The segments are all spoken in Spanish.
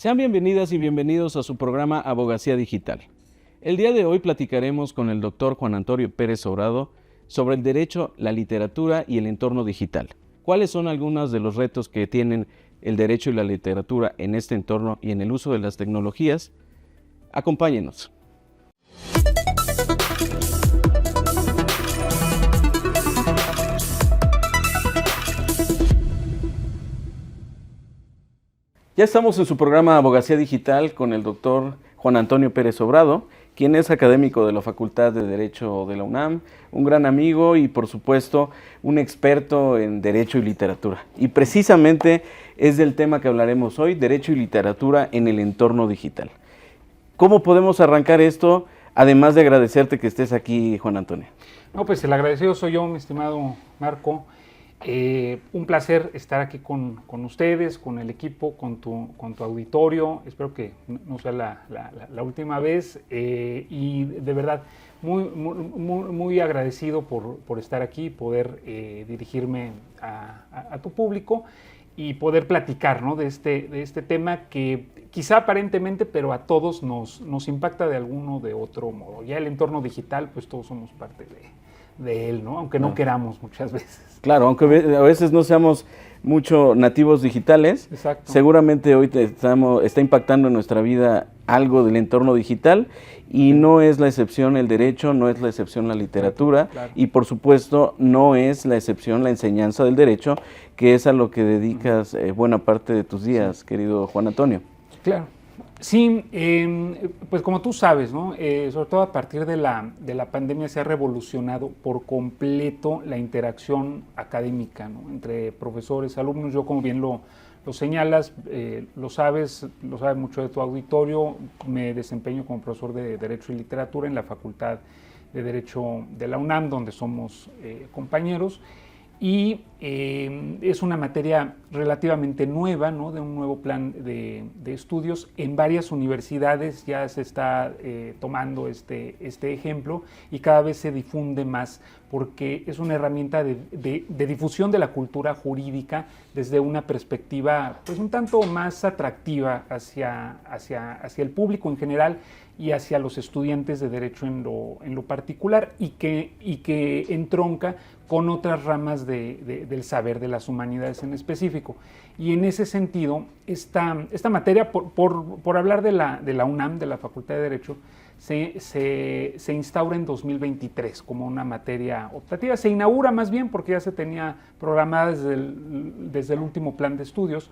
Sean bienvenidas y bienvenidos a su programa Abogacía Digital. El día de hoy platicaremos con el doctor Juan Antonio Pérez Sobrado sobre el derecho, la literatura y el entorno digital. ¿Cuáles son algunos de los retos que tienen el derecho y la literatura en este entorno y en el uso de las tecnologías? Acompáñenos. Ya estamos en su programa Abogacía Digital con el doctor Juan Antonio Pérez Sobrado, quien es académico de la Facultad de Derecho de la UNAM, un gran amigo y, por supuesto, un experto en Derecho y Literatura. Y precisamente es del tema que hablaremos hoy, Derecho y Literatura en el entorno digital. ¿Cómo podemos arrancar esto, además de agradecerte que estés aquí, Juan Antonio? No, pues el agradecido soy yo, mi estimado Marco. Un placer estar aquí con ustedes, con el equipo, con tu auditorio. Espero que no sea la última vez y de verdad muy agradecido por estar aquí, poder dirigirme a tu público y poder platicar, ¿no?, de este tema que quizá aparentemente, pero a todos nos impacta de alguno o de otro modo. Ya el entorno digital, pues todos somos parte de él, ¿no? Aunque no queramos muchas veces. Claro, aunque a veces no seamos mucho nativos digitales, Exacto. Seguramente hoy está impactando en nuestra vida algo del entorno digital y no es la excepción el derecho, no es la excepción la literatura, claro. Y por supuesto no es la excepción la enseñanza del derecho, que es a lo que dedicas buena parte de tus días, sí, querido Juan Antonio. Claro. Sí, pues como tú sabes, ¿no? Sobre todo a partir de la pandemia se ha revolucionado por completo la interacción académica, ¿no?, entre profesores, alumnos. Yo, como bien lo señalas, lo sabe mucho de tu auditorio, me desempeño como profesor de Derecho y Literatura en la Facultad de Derecho de la UNAM, donde somos compañeros. Y es una materia relativamente nueva, ¿no?, de un nuevo plan de estudios. En varias universidades ya se está tomando este ejemplo y cada vez se difunde más porque es una herramienta de difusión de la cultura jurídica desde una perspectiva, pues, un tanto más atractiva hacia el público en general y hacia los estudiantes de Derecho en lo particular, y que entronca con otras ramas del saber de las humanidades en específico. Y en ese sentido, esta materia, por hablar de la UNAM, de la Facultad de Derecho, se instaura en 2023 como una materia optativa. Se inaugura más bien porque ya se tenía programada desde el último plan de estudios,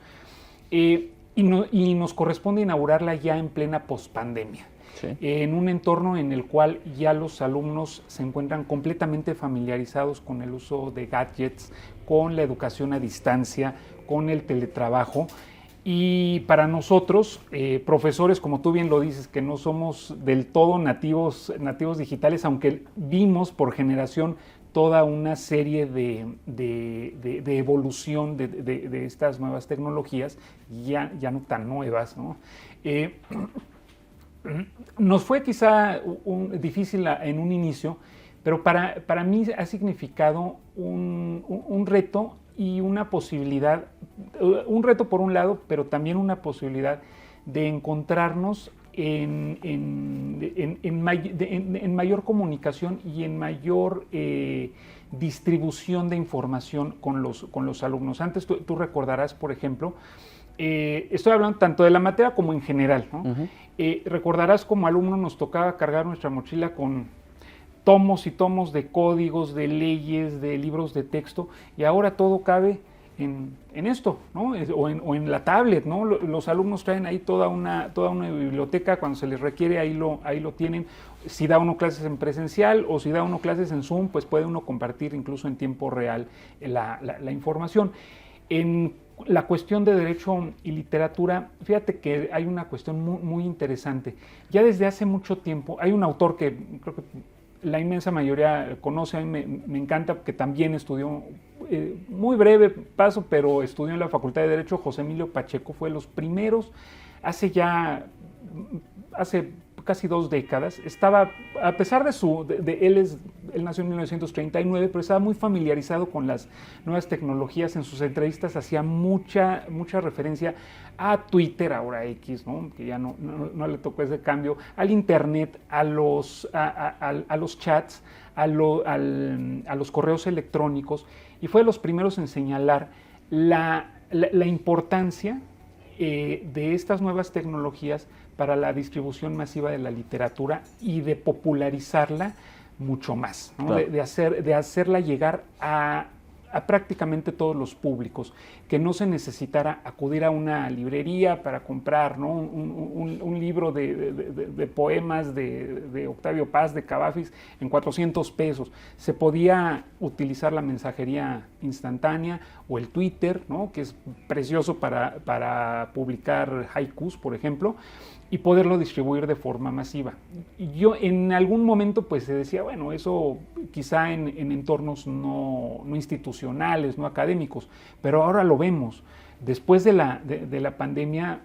y nos corresponde inaugurarla ya en plena pospandemia. Sí. En un entorno en el cual ya los alumnos se encuentran completamente familiarizados con el uso de gadgets, con la educación a distancia, con el teletrabajo. Y para nosotros, profesores, como tú bien lo dices, que no somos del todo nativos digitales, aunque vimos por generación toda una serie de evolución de estas nuevas tecnologías, ya no tan nuevas, ¿no? Nos fue quizá difícil en un inicio, pero para mí ha significado un reto y una posibilidad, un reto por un lado, pero también una posibilidad de encontrarnos en mayor comunicación y en mayor distribución de información con los alumnos. Antes tú recordarás, por ejemplo, estoy hablando tanto de la materia como en general, ¿no? Uh-huh. Recordarás, como alumno nos tocaba cargar nuestra mochila con tomos y tomos de códigos, de leyes, de libros de texto, y ahora todo cabe en esto, ¿no? O en la tablet, ¿no? Los alumnos traen ahí toda una biblioteca. Cuando se les requiere, ahí lo tienen. Si da uno clases en presencial o si da uno clases en Zoom, pues puede uno compartir incluso en tiempo real la información. En la cuestión de derecho y literatura, fíjate que hay una cuestión muy interesante. Ya desde hace mucho tiempo, hay un autor que creo que la inmensa mayoría conoce, a mí me encanta, que también estudió, muy breve paso, pero estudió en la Facultad de Derecho, José Emilio Pacheco. Fue de los primeros, hace casi 2 décadas. Estaba, a pesar él nació en 1939, pero estaba muy familiarizado con las nuevas tecnologías. En sus entrevistas hacía mucha referencia a Twitter, ahora X, ¿no? Que ya no le tocó ese cambio, al Internet, a los chats, a los correos electrónicos, y fue de los primeros en señalar la importancia de estas nuevas tecnologías para la distribución masiva de la literatura y de popularizarla mucho más, ¿no? Claro. de hacerla llegar a prácticamente todos los públicos, que no se necesitara acudir a una librería para comprar, ¿no? un libro de poemas de Octavio Paz, de Cavafis, en 400 pesos. Se podía utilizar la mensajería instantánea o el Twitter, ¿no? Que es precioso para publicar haikus, por ejemplo, y poderlo distribuir de forma masiva. Yo en algún momento pues se decía, bueno, eso quizá en entornos no institucionales, no académicos, pero ahora lo vemos. Después de la pandemia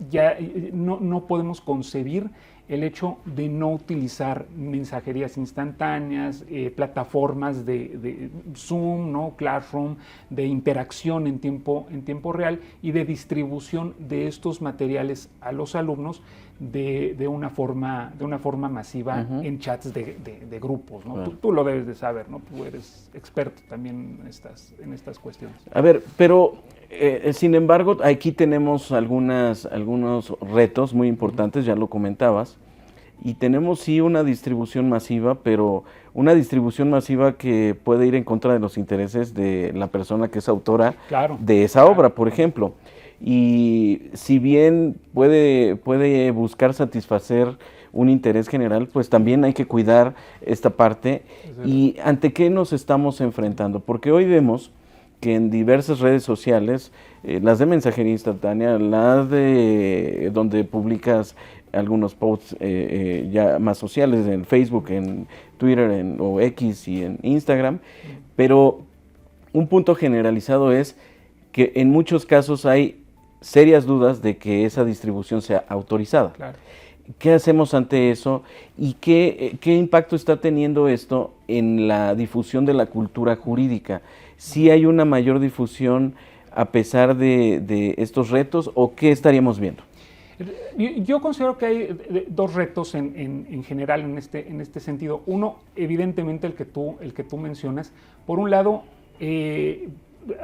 ya no podemos concebir el hecho de no utilizar mensajerías instantáneas, plataformas de Zoom, ¿no? Classroom, de interacción en tiempo real y de distribución de estos materiales a los alumnos de una forma masiva en chats de grupos, ¿no? Claro. Tú lo debes de saber, ¿no? Tú eres experto también en estas cuestiones. A ver, pero sin embargo, aquí tenemos algunos retos muy importantes, ya lo comentabas, y tenemos sí una distribución masiva, pero una distribución masiva que puede ir en contra de los intereses de la persona que es autora de esa obra, por ejemplo. Y si bien puede buscar satisfacer un interés general, pues también hay que cuidar esta parte. ¿Y ante qué nos estamos enfrentando? Porque hoy vemos que en diversas redes sociales, las de mensajería instantánea, las de donde publicas algunos posts ya más sociales, en Facebook, en Twitter o X y en Instagram, pero un punto generalizado es que en muchos casos hay serias dudas de que esa distribución sea autorizada. Claro. ¿Qué hacemos ante eso y qué impacto está teniendo esto en la difusión de la cultura jurídica? ¿Sí hay una mayor difusión a pesar de estos retos o qué estaríamos viendo? Yo considero que hay 2 retos en general en este sentido. Uno, evidentemente el que tú mencionas. Por un lado,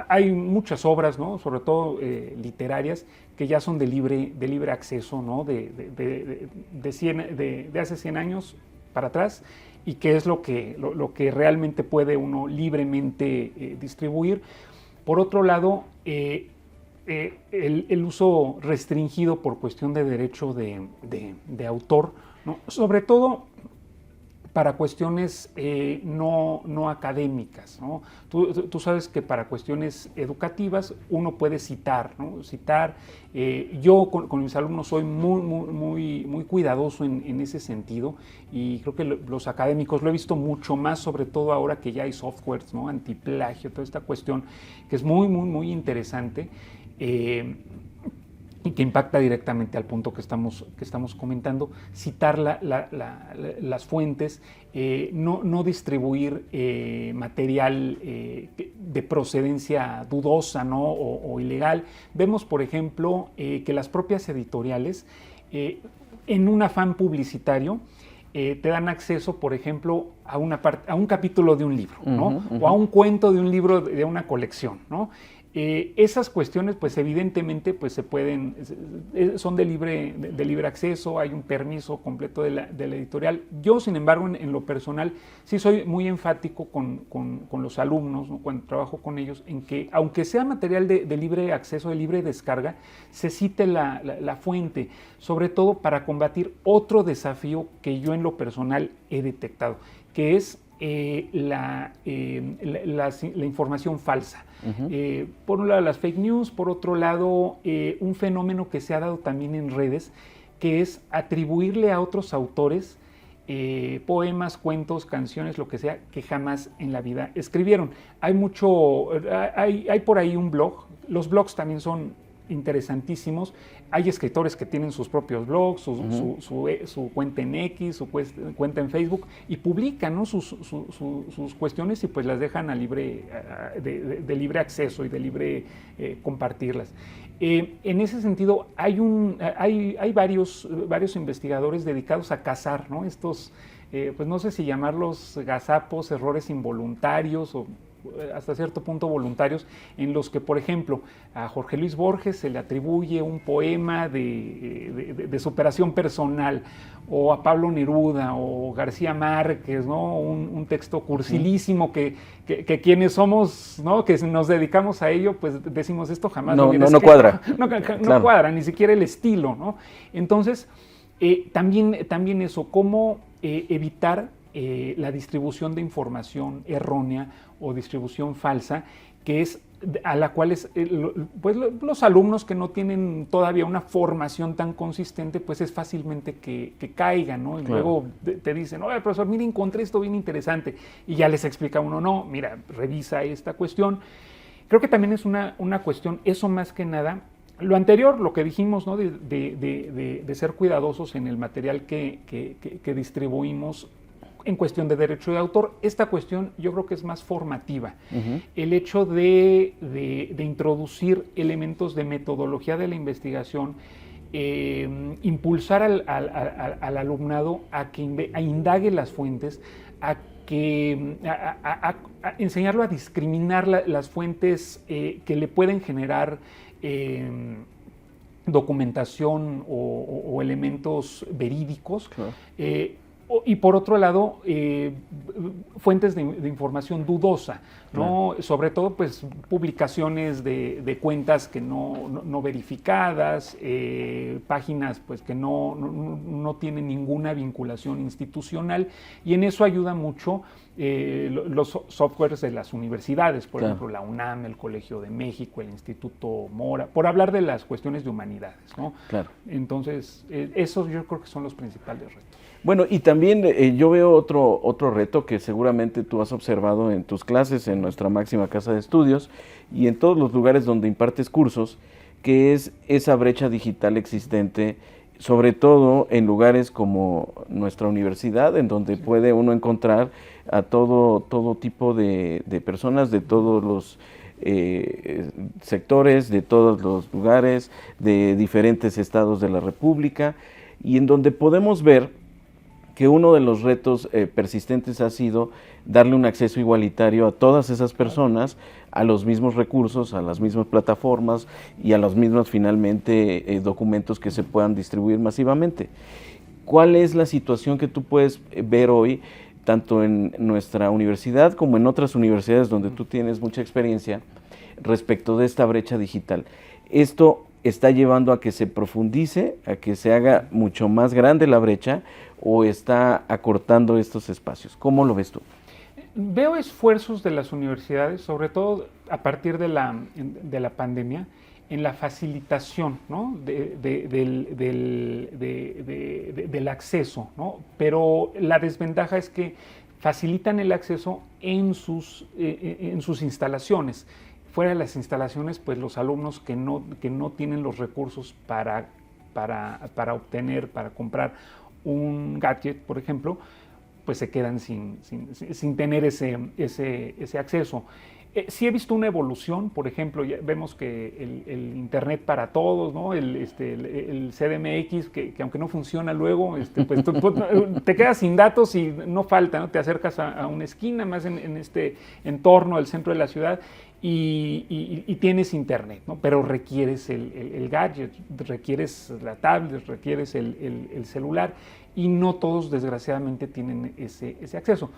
hay muchas obras, ¿no? Sobre todo literarias, que ya son de libre acceso, ¿no? de hace 100 años para atrás, y que es lo que realmente puede uno libremente distribuir. Por otro lado, el uso restringido por cuestión de derecho de autor, ¿no? Sobre todo para cuestiones no académicas, ¿no? Tú sabes que para cuestiones educativas uno puede citar, ¿no? Yo con mis alumnos soy muy cuidadoso en ese sentido, y creo que los académicos lo he visto mucho más, sobre todo ahora que ya hay softwares, ¿no? Antiplagio, toda esta cuestión que es muy interesante. Y que impacta directamente al punto que estamos comentando, citar las fuentes, no distribuir material de procedencia dudosa, ¿no? o ilegal. Vemos, por ejemplo, que las propias editoriales, en un afán publicitario, te dan acceso, por ejemplo, a un capítulo de un libro, ¿no? O a un cuento de un libro de una colección, ¿no? Esas cuestiones, pues evidentemente, pues son de libre acceso, hay un permiso completo de la editorial. Yo, sin embargo, en lo personal, sí soy muy enfático con los alumnos, ¿no? Cuando trabajo con ellos, en que, aunque sea material de libre acceso, de libre descarga, se cite la fuente, sobre todo para combatir otro desafío que yo en lo personal he detectado, que es la información falsa. Por un lado las fake news, por otro lado un fenómeno que se ha dado también en redes, que es atribuirle a otros autores poemas, cuentos, canciones, lo que sea, que jamás en la vida escribieron. Hay por ahí un blog. Los blogs también son interesantísimos. Hay escritores que tienen sus propios blogs, su cuenta en X, su cuenta en Facebook, y publican, ¿no?, sus cuestiones, y pues las dejan de libre acceso y de libre compartirlas. En ese sentido, hay varios investigadores dedicados a cazar, ¿no?, estos, pues no sé si llamarlos gazapos, errores involuntarios o hasta cierto punto voluntarios, en los que, por ejemplo, a Jorge Luis Borges se le atribuye un poema de superación personal, o a Pablo Neruda o García Márquez, ¿no?, un texto cursilísimo que quienes somos, ¿no?, que nos dedicamos a ello, pues decimos, esto jamás no cuadra. No cuadra, ni siquiera el estilo, ¿no? Entonces, también eso, cómo evitar la distribución de información errónea o distribución falsa, que es a la cual pues los alumnos que no tienen todavía una formación tan consistente, pues es fácilmente que caigan, ¿no? Y claro, luego te dicen, oye, profesor, mira, encontré esto bien interesante, y ya les explica uno, no, mira, revisa esta cuestión. Creo que también es una cuestión, eso más que nada, lo anterior, lo que dijimos, ¿no?, de ser cuidadosos en el material que distribuimos en cuestión de derecho de autor. Esta cuestión yo creo que es más formativa. El hecho de introducir elementos de metodología de la investigación, impulsar al alumnado a indague las fuentes, a enseñarlo a discriminar las fuentes que le pueden generar documentación o elementos verídicos. Claro. Y por otro lado, fuentes de información dudosa, ¿no? Claro. Sobre todo, pues, publicaciones de cuentas que no verificadas, páginas, pues, que no tienen ninguna vinculación institucional, y en eso ayuda mucho los softwares de las universidades, por ejemplo, la UNAM, el Colegio de México, el Instituto Mora, por hablar de las cuestiones de humanidades, ¿no? Claro. Entonces, esos yo creo que son los principales retos. Bueno, y también yo veo otro reto que seguramente tú has observado en tus clases, en nuestra máxima casa de estudios y en todos los lugares donde impartes cursos, que es esa brecha digital existente, sobre todo en lugares como nuestra universidad, en donde puede uno encontrar a todo tipo de personas de todos los sectores, de todos los lugares, de diferentes estados de la República, y en donde podemos ver que uno de los retos persistentes ha sido darle un acceso igualitario a todas esas personas, a los mismos recursos, a las mismas plataformas y a los mismos, finalmente, documentos que se puedan distribuir masivamente. ¿Cuál es la situación que tú puedes ver hoy, tanto en nuestra universidad como en otras universidades donde tú tienes mucha experiencia, respecto de esta brecha digital? ¿Esto está llevando a que se profundice, a que se haga mucho más grande la brecha, o está acortando estos espacios? ¿Cómo lo ves tú? Veo esfuerzos de las universidades, sobre todo a partir de la pandemia, en la facilitación, ¿no?, del acceso, ¿no? Pero la desventaja es que facilitan el acceso en sus instalaciones. Fuera de las instalaciones, pues los alumnos que no tienen los recursos para obtener, para comprar un gadget, por ejemplo, pues se quedan sin tener ese acceso. Sí he visto una evolución, por ejemplo, ya vemos que el Internet para todos, ¿no?, el CDMX, que aunque no funciona luego, pues te quedas sin datos y no falta, ¿no? Te acercas a una esquina, más en este entorno del centro de la ciudad, y tienes Internet, ¿no? Pero requieres el gadget, requieres la tablet, requieres el celular, y no todos, desgraciadamente, tienen ese acceso.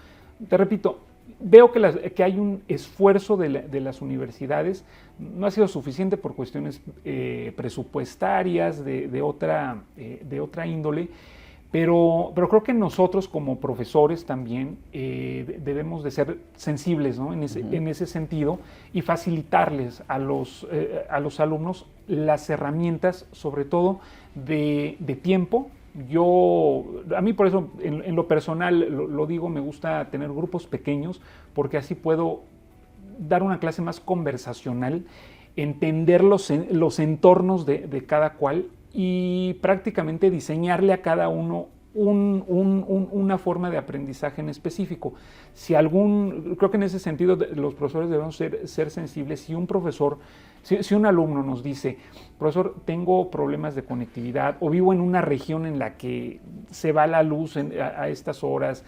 Te repito, veo que hay un esfuerzo de las universidades. No ha sido suficiente por cuestiones presupuestarias de otra índole, pero creo que nosotros como profesores también debemos de ser sensibles, ¿no?, en ese sentido, y facilitarles a los alumnos las herramientas, sobre todo de tiempo. A mí, por eso, en lo personal, lo digo, me gusta tener grupos pequeños, porque así puedo dar una clase más conversacional, entender los entornos de cada cual y prácticamente diseñarle a cada uno una forma de aprendizaje en específico. Creo que en ese sentido los profesores debemos ser sensibles. Si un profesor, si un alumno nos dice, profesor, tengo problemas de conectividad o vivo en una región en la que se va la luz a estas horas,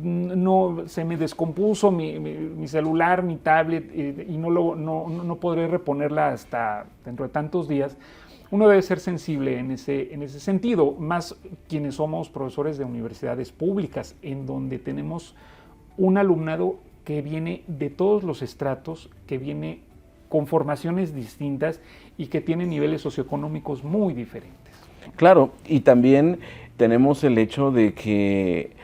no, se me descompuso mi celular, mi tablet y no podré reponerla hasta dentro de tantos días. Uno debe ser sensible en ese sentido, más quienes somos profesores de universidades públicas, en donde tenemos un alumnado que viene de todos los estratos, que viene con formaciones distintas y que tiene niveles socioeconómicos muy diferentes. Claro, y también tenemos el hecho de que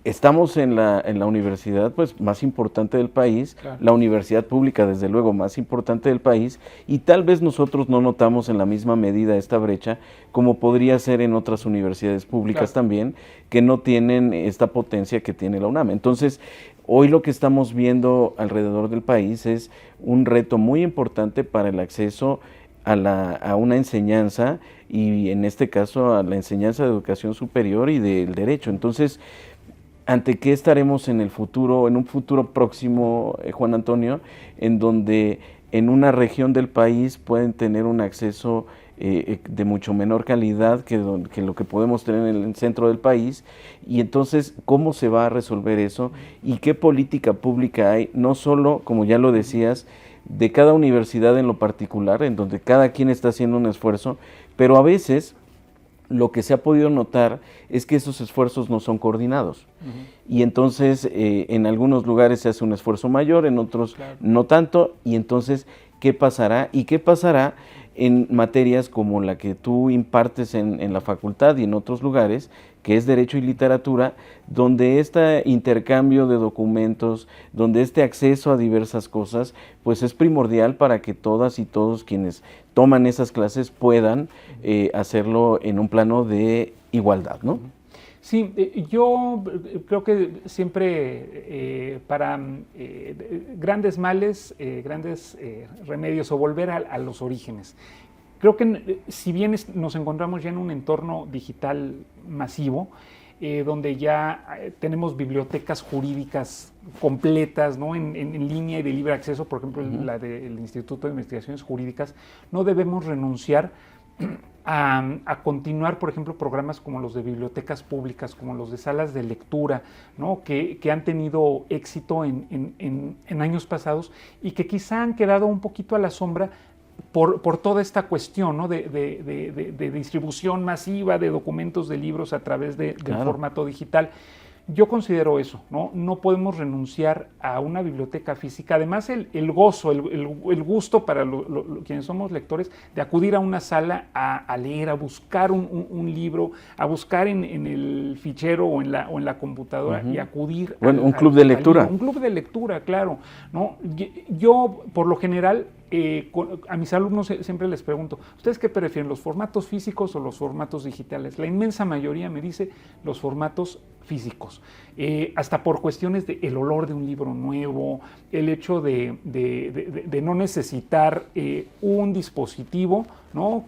estamos en la universidad pues más importante del país, claro, la universidad pública desde luego más importante del país, y tal vez nosotros no notamos en la misma medida esta brecha como podría ser en otras universidades públicas, claro, también, que no tienen esta potencia que tiene la UNAM. Entonces, hoy lo que estamos viendo alrededor del país es un reto muy importante para el acceso a una enseñanza, y en este caso a la enseñanza de educación superior y del derecho. Entonces, ¿ante qué estaremos en el futuro, en un futuro próximo, Juan Antonio, en donde en una región del país pueden tener un acceso de mucho menor calidad que lo que podemos tener en el centro del país? Y entonces, ¿cómo se va a resolver eso? ¿Y qué política pública hay? No solo, como ya lo decías, de cada universidad en lo particular, en donde cada quien está haciendo un esfuerzo, pero a veces lo que se ha podido notar es que esos esfuerzos no son coordinados. Y entonces en algunos lugares se hace un esfuerzo mayor, en otros claro, no tanto, y entonces ¿qué pasará? ¿Y qué pasará en materias como la que tú impartes en la facultad y en otros lugares, que es Derecho y Literatura, donde este intercambio de documentos, donde este acceso a diversas cosas, pues es primordial para que todas y todos quienes toman esas clases puedan hacerlo en un plano de igualdad, ¿no? Sí, yo creo que siempre para grandes males, grandes remedios o volver a los orígenes. Creo que si bien nos encontramos ya en un entorno digital masivo, donde ya tenemos bibliotecas jurídicas completas, ¿no? en línea y de libre acceso, por ejemplo, la del Instituto de Investigaciones Jurídicas, no debemos renunciar a continuar, por ejemplo, programas como los de bibliotecas públicas, como los de salas de lectura, ¿no? que han tenido éxito en años pasados y que quizá han quedado un poquito a la sombra por toda esta cuestión, ¿no? de distribución masiva de documentos, de libros a través del formato digital. Yo considero eso, no podemos renunciar a una biblioteca física. Además, el gozo, el gusto para quienes somos lectores de acudir a una sala a leer, a buscar un libro, a buscar en el fichero o en la computadora y acudir un club de lectura. Un club de lectura, claro, ¿no? Yo, por lo general, a mis alumnos siempre les pregunto, ¿ustedes qué prefieren, los formatos físicos o los formatos digitales? La inmensa mayoría me dice los formatos físicos, hasta por cuestiones del olor de un libro nuevo, el hecho de no necesitar un dispositivo, ¿no?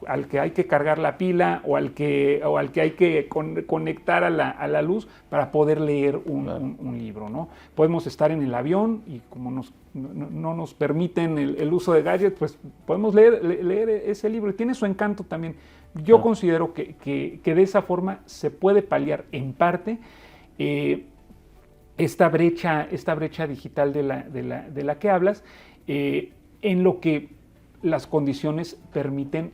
al que hay que cargar la pila o al que hay que conectar a la luz para poder leer un libro, ¿no? Podemos estar en el avión y como no nos permiten el uso de gadgets, pues podemos leer ese libro y tiene su encanto también. Yo considero que de esa forma se puede paliar en parte esta brecha digital de la que hablas, en lo que las condiciones permiten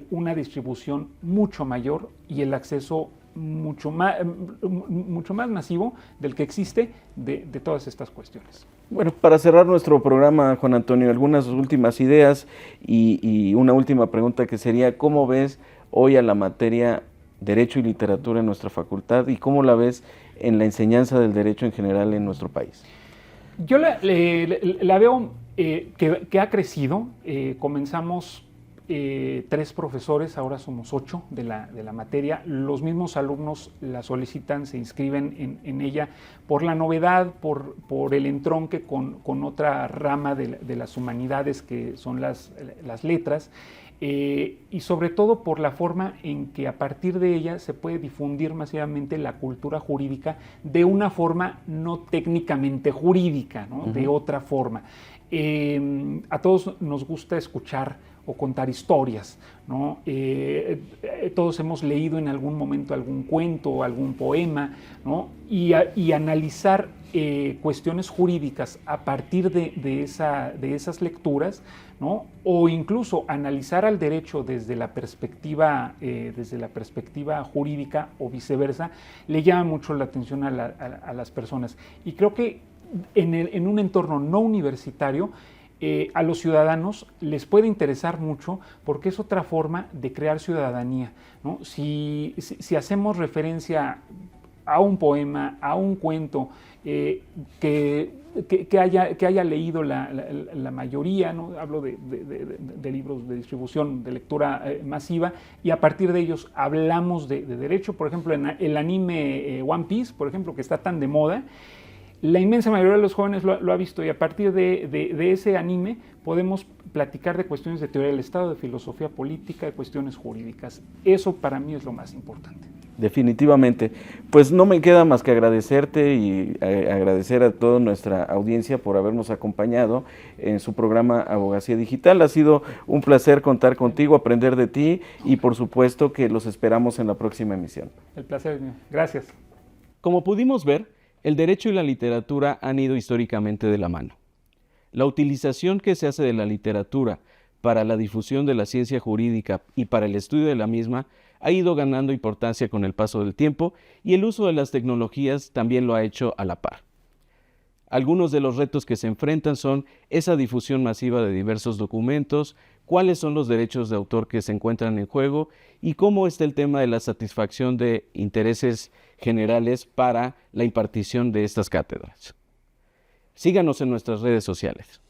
una distribución mucho mayor y el acceso mucho más masivo del que existe de todas estas cuestiones. Bueno, para cerrar nuestro programa, Juan Antonio, algunas últimas ideas y una última pregunta que sería, ¿cómo ves hoy a la materia Derecho y Literatura en nuestra facultad y cómo la ves en la enseñanza del derecho en general en nuestro país? Yo la veo que ha crecido. Comenzamos 3 profesores, ahora somos 8 de la materia. Los mismos alumnos la solicitan, se inscriben en ella por la novedad, por el entronque con otra rama de las humanidades que son las letras. Y sobre todo por la forma en que a partir de ella se puede difundir masivamente la cultura jurídica de una forma no técnicamente jurídica, ¿no? De otra forma. A todos nos gusta escuchar o contar historias, ¿no? Todos hemos leído en algún momento algún cuento o algún poema, ¿no? Y analizar cuestiones jurídicas a partir de esas lecturas, ¿no? O incluso analizar al derecho desde la perspectiva jurídica o viceversa, le llama mucho la atención a las personas. Y creo que en un entorno no universitario, a los ciudadanos les puede interesar mucho porque es otra forma de crear ciudadanía, ¿no? Si hacemos referencia a un poema, a un cuento que haya leído la mayoría, ¿no? Hablo de libros de distribución, de lectura masiva, y a partir de ellos hablamos de derecho. Por ejemplo, en el anime One Piece, por ejemplo, que está tan de moda, la inmensa mayoría de los jóvenes lo ha visto, y a partir de ese anime podemos platicar de cuestiones de teoría del Estado, de filosofía política, de cuestiones jurídicas. Eso para mí es lo más importante. Definitivamente. Pues no me queda más que agradecerte y agradecer a toda nuestra audiencia por habernos acompañado en su programa Abogacía Digital. Ha sido un placer contar contigo, aprender de ti, y por supuesto que los esperamos en la próxima emisión. El placer es mío. Gracias. Como pudimos ver, el derecho y la literatura han ido históricamente de la mano. La utilización que se hace de la literatura para la difusión de la ciencia jurídica y para el estudio de la misma ha ido ganando importancia con el paso del tiempo, y el uso de las tecnologías también lo ha hecho a la par. Algunos de los retos que se enfrentan son esa difusión masiva de diversos documentos, cuáles son los derechos de autor que se encuentran en juego y cómo está el tema de la satisfacción de intereses generales para la impartición de estas cátedras. Síganos en nuestras redes sociales.